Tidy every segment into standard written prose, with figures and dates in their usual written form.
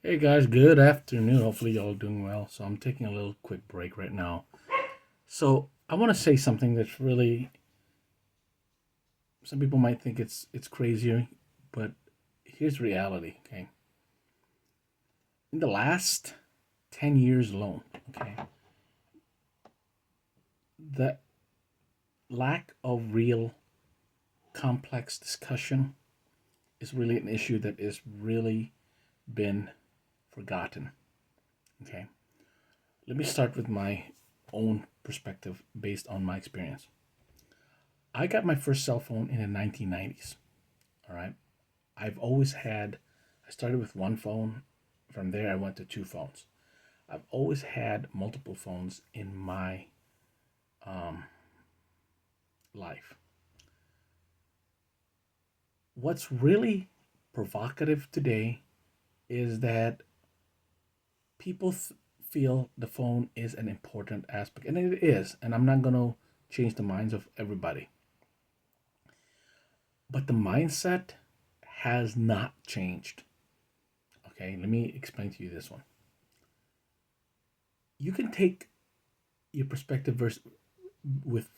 Hey guys, good afternoon. Hopefully y'all doing well. So I'm taking a little quick break right now. So I want to say something that's really some people might think it's crazy, but here's reality, okay? In the last 10 years alone, okay, the lack of real complex discussion is really an issue that is really been forgotten, okay? Let me start with my own perspective based on my experience. I got my first cell phone in the 1990s. All right. I started with one phone. From there, I went to two phones. I've always had multiple phones in my um, life. What's really provocative today is that people feel the phone is an important aspect, and it is. And I'm not going to change the minds of everybody. But the mindset has not changed. Okay, let me explain to you this one. You can take your perspective versus with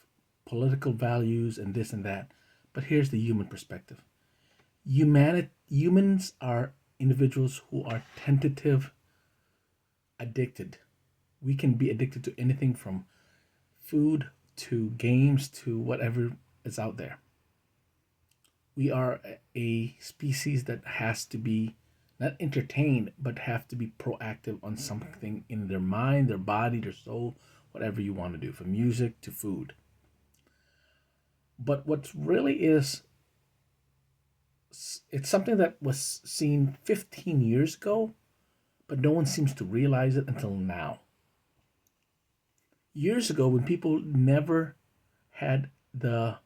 political values and this and that, but here's the human perspective. Humans are individuals who are tentative addicted. We can be addicted to anything from food to games to whatever is out there. We are a species that has to be not entertained, but have to be proactive on something in their mind, their body, their soul, whatever you want to do, from music to food. But what really is, it's something that was seen 15 years ago, but no one seems to realize it until now. Years ago, when people never had the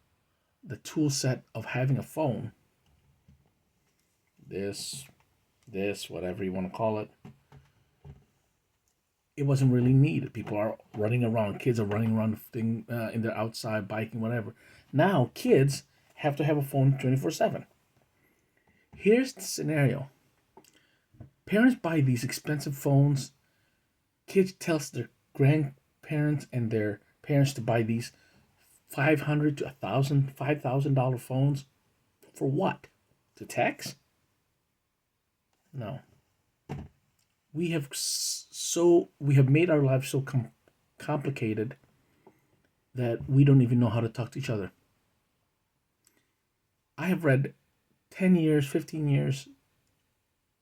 tool set of having a phone, this, whatever you want to call it, it wasn't really needed. People are running around. Kids are running around in their outside biking, whatever. Now kids have to have a phone 24/7. Here's the scenario: parents buy these expensive phones. Kids tells their grandparents and their parents to buy these 500 to 1,000, $5,000 phones. For what? To text? No. We have made our lives so complicated that we don't even know how to talk to each other. I have read 10 years, 15 years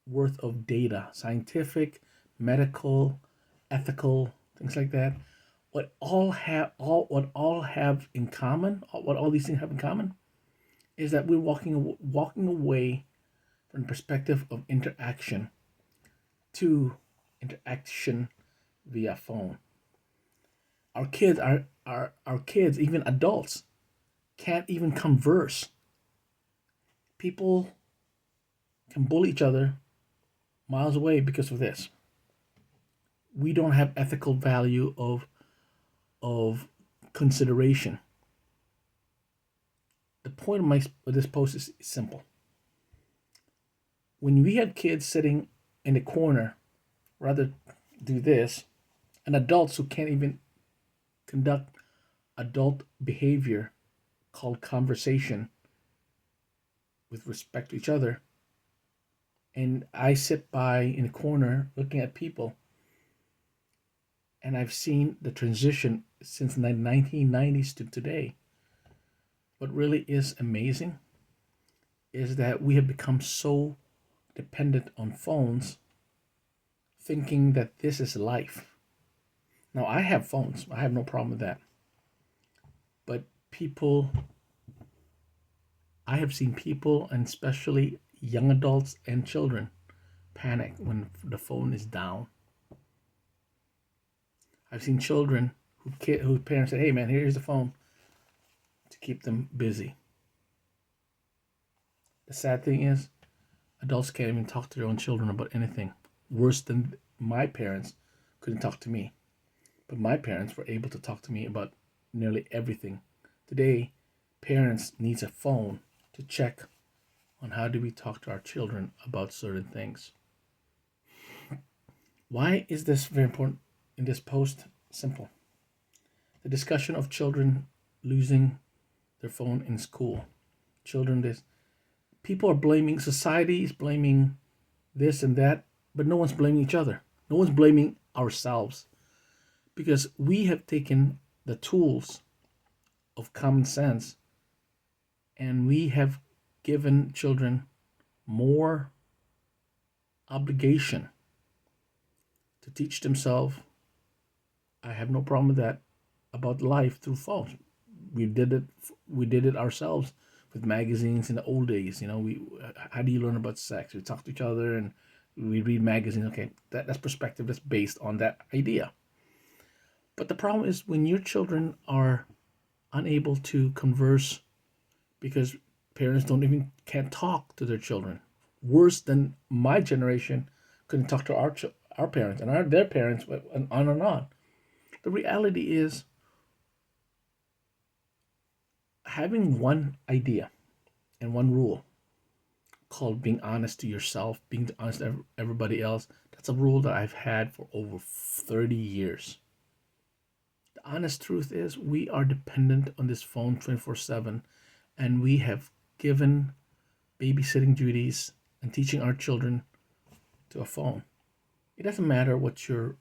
worth of data, scientific, medical, ethical, things like that. What all these things have in common is that we're walking away from the perspective of interaction to interaction via phone. Our kids, even adults, can't even converse. People can bully each other miles away because of this. We don't have ethical value of consideration. The point of this post is simple. When we have kids sitting in the corner, rather do this, and adults who can't even conduct adult behavior called conversation with respect to each other, and I sit by in a corner looking at people, and I've seen the transition since the 1990s to today. What really is amazing is that we have become so dependent on phones, thinking that this is life. Now, I have phones, I have no problem with that. But I have seen people, and especially young adults and children, panic when the phone is down. I've seen children whose parents said, "Hey, man, here's the phone," to keep them busy. The sad thing is, adults can't even talk to their own children about anything. Worse than my parents couldn't talk to me, but my parents were able to talk to me about nearly everything. Today, parents needs a phone to check on how do we talk to our children about certain things. Why is this very important in this post? Simple. The discussion of children losing their phone in school. Children, this. People are blaming, society is blaming this and that, but no one's blaming each other. No one's blaming ourselves because we have taken the tools of common sense and we have given children more obligation to teach themselves. I have no problem with that about life through phones. We did it. We did it ourselves with magazines in the old days. We how do you learn about sex? We talk to each other and we read magazines. Okay, that's perspective. That's based on that idea. But the problem is when your children are unable to converse because parents don't even can't talk to their children. Worse than my generation couldn't talk to our parents and their parents and on and on. The reality is having one idea and one rule called being honest to yourself, being honest to everybody else. That's a rule that I've had for over 30 years. The honest truth is we are dependent on this phone 24/7 and we have given babysitting duties and teaching our children to a phone. It doesn't matter what your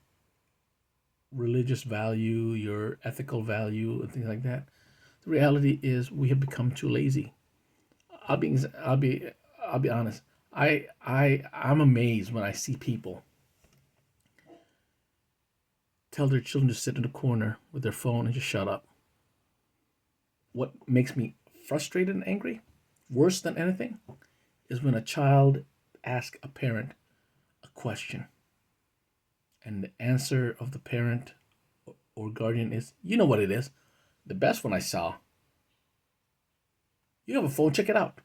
religious value, your ethical value, and things like that. The reality is we have become too lazy. I'll be I'll be I'll be honest. I'm amazed when I see people tell their children to sit in the corner with their phone and just shut up. What makes me frustrated and angry, worse than anything, is when a child asks a parent a question and the answer of the parent or guardian is, you know what it is. The best one I saw. You have a phone, check it out.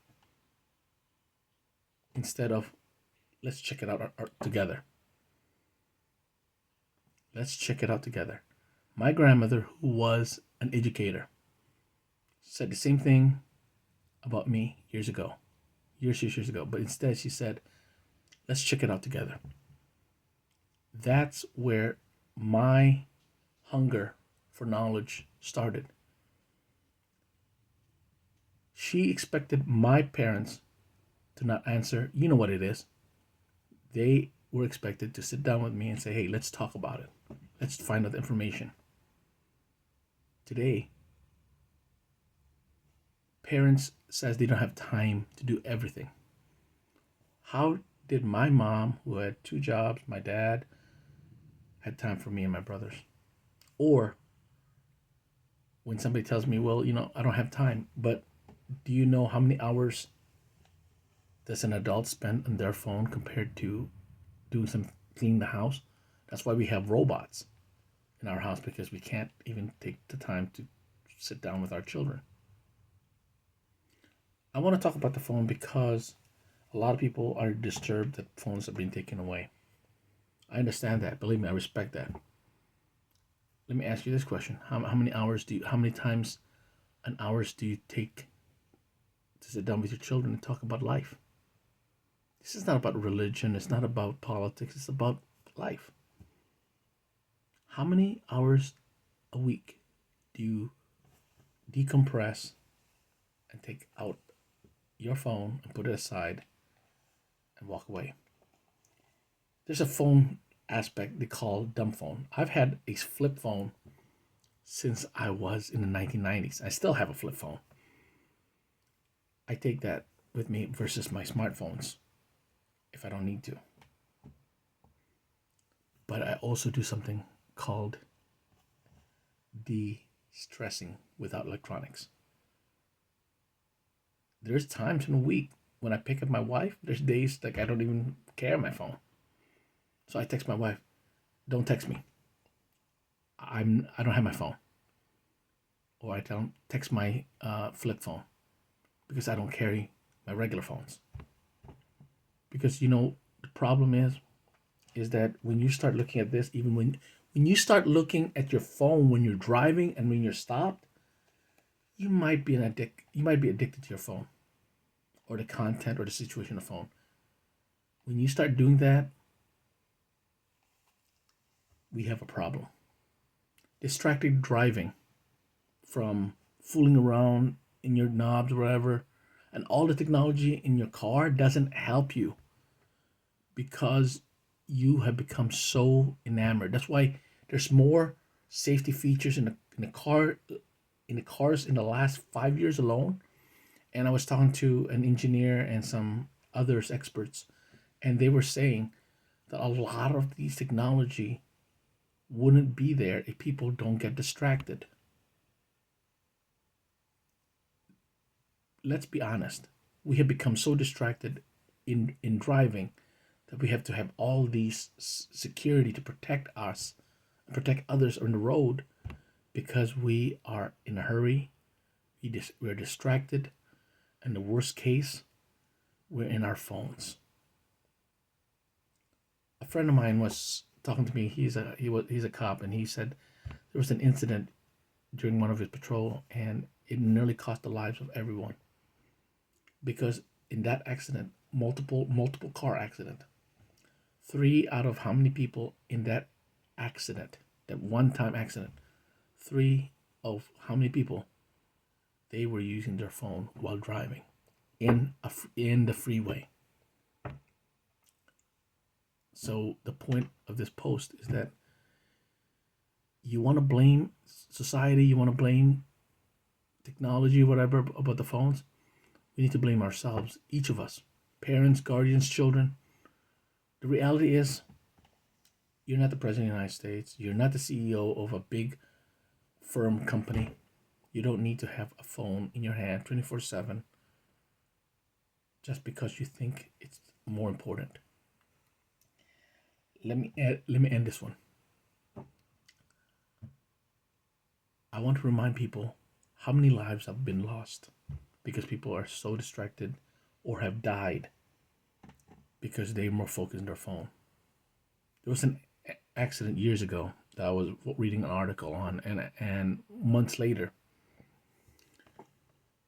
Instead of, let's check it out together. Let's check it out together. My grandmother, who was an educator, said the same thing about me years ago. Years ago. But instead she said, let's check it out together. That's where my hunger for knowledge started. She expected my parents to not answer, you know what it is. They were expected to sit down with me and say, hey, let's talk about it. Let's find out the information. Today, parents says they don't have time to do everything. How did my mom, who had 2 jobs, my dad, had time for me and my brothers? Or when somebody tells me, well, I don't have time, but do you know how many hours does an adult spend on their phone compared to doing some cleaning the house? That's why we have robots in our house, because we can't even take the time to sit down with our children. I want to talk about the phone because a lot of people are disturbed that phones are being taken away. I understand that. Believe me, I respect that. Let me ask you this question: how many times an hours do you take to sit down with your children and talk about life? This is not about religion. It's not about politics. It's about life. How many hours a week do you decompress and take out your phone and put it aside and walk away? There's a phone aspect they call dumb phone. I've had a flip phone since I was in the 1990s. I still have a flip phone. I take that with me versus my smartphones if I don't need to. But I also do something called de-stressing without electronics. There's times in a week when I pick up my wife, there's days like I don't even carry my phone. So I text my wife, don't text me. I don't have my phone. Or I text my flip phone because I don't carry my regular phones. Because the problem is that when you start looking at this, even when you start looking at your phone when you're driving and when you're stopped, you might be addicted to your phone or the content or the situation of the phone. When you start doing that, we have a problem. Distracted driving from fooling around in your knobs, wherever, and all the technology in your car doesn't help you because you have become so enamored. That's why there's more safety features in the car in the cars in the last 5 years alone. And I was talking to an engineer and some others experts, and they were saying that a lot of these technology wouldn't be there if people don't get distracted. Let's be honest. We have become so distracted in driving that we have to have all these security to protect us, protect others on the road because we are in a hurry. We're distracted, and the worst case, we're in our phones. A friend of mine was talking to me. He's a cop, and he said there was an incident during one of his patrol, and it nearly cost the lives of everyone because in that accident, multiple car accident, three out of how many people in that accident, that one time accident, three of how many people they were using their phone while driving in the freeway. So the point of this post is that you want to blame society, you want to blame technology, whatever about the phones. We need to blame ourselves, each of us, parents, guardians, children. The reality is, you're not the president of the United States. You're not the CEO of a big firm company. You don't need to have a phone in your hand 24/7 just because you think it's more important. Let me end this one. I want to remind people how many lives have been lost because people are so distracted or have died because they're more focused on their phone. There was an accident years ago that I was reading an article on, and months later,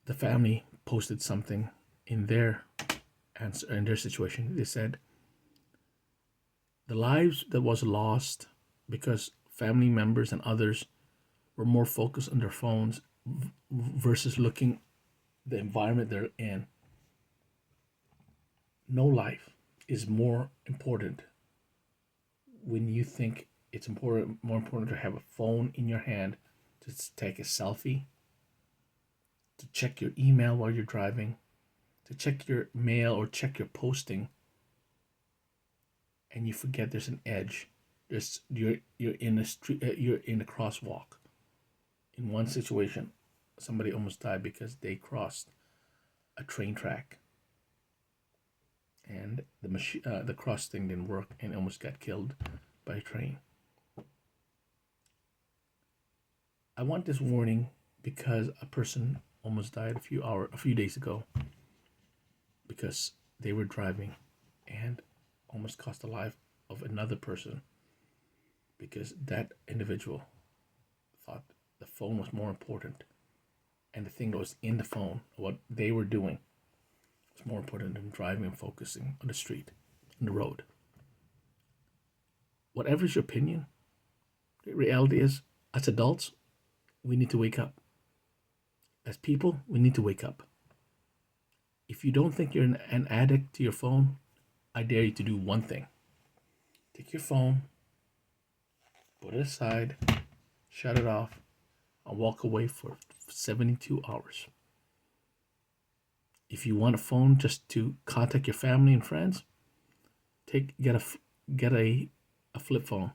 the family posted something in their answer, in their situation. They said the lives that was lost because family members and others were more focused on their phones versus looking the environment they're in. No life is more important when you think it's more important to have a phone in your hand to take a selfie, to check your email while you're driving, to check your mail or check your posting, and you forget there's an edge. You're in a street. You're in a crosswalk. In one situation, somebody almost died because they crossed a train track, and the cross thing didn't work, and almost got killed by a train. I want this warning because a person almost died a few days ago because they were driving and almost cost the life of another person because that individual thought the phone was more important, and the thing that was in the phone, what they were doing, was more important than driving and focusing on the street, on the road. Whatever is your opinion, the reality is, as adults, we need to wake up. As people, we need to wake up. If you don't think you're an addict to your phone, I dare you to do one thing. Take your phone, put it aside, shut it off, and walk away for 72 hours. If you want a phone just to contact your family and friends, get a flip phone.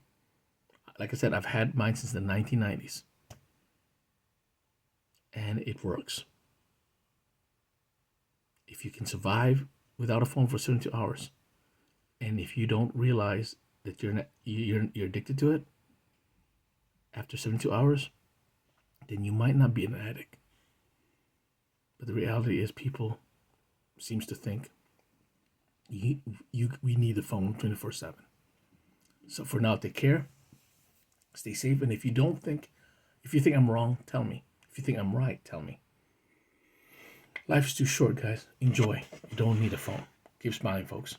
Like I said, I've had mine since the 1990s, and it works. If you can survive without a phone for 72 hours, and if you don't realize that you're addicted to it after 72 hours, then you might not be an addict. But the reality is, people seems to think we need the phone 24/7. So for now, take care, stay safe, and if you think I'm wrong, tell me. If you think I'm right, tell me. Life is too short, guys. Enjoy. You don't need a phone. Keep smiling, folks.